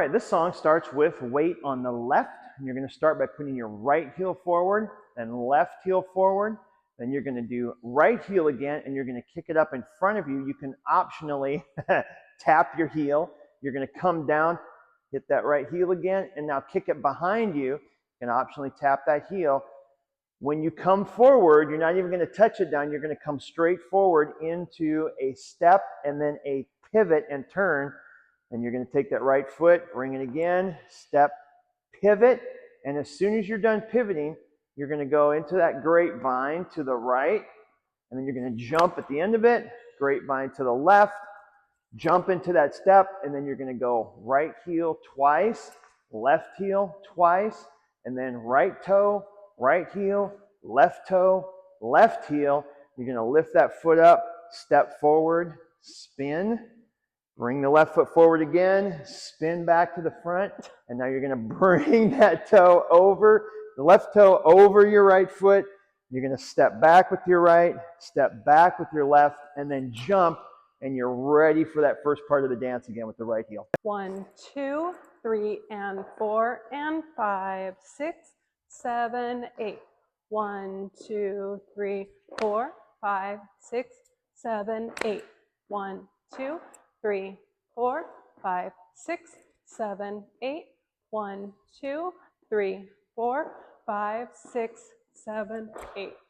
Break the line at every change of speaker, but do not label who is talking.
All right, this song starts with weight on the left. And you're going to start by putting your right heel forward, then left heel forward. Then you're going to do right heel again, and you're going to kick it up in front of you. You can optionally tap your heel. You're going to come down, hit that right heel again, and now kick it behind you. You can optionally tap that heel. When you come forward, you're not even going to touch it down. You're going to come straight forward into a step and then a pivot and turn. And you're going to take that right foot, bring it again, step, pivot. And as soon as you're done pivoting, you're going to go into that grapevine to the right. And then you're going to jump at the end of it, grapevine to the left, jump into that step. And then you're going to go right heel twice, left heel twice, and then right toe, right heel, left toe, left heel. You're going to lift that foot up, step forward, spin. Bring the left foot forward again, spin back to the front, and now you're going to bring that toe over, the left toe over your right foot. You're going to step back with your right, step back with your left, and then jump, and you're ready for that first part of the dance again with the right heel.
1, 2, 3, and 4, and 5, 6, 7, 8. 1, 2, 3, 4, 5, 6, 7, 8. 1, 2, 3, 4, 5, 6, 7, 8. 1, 2, 3, 4, 5, 6, 7, 8.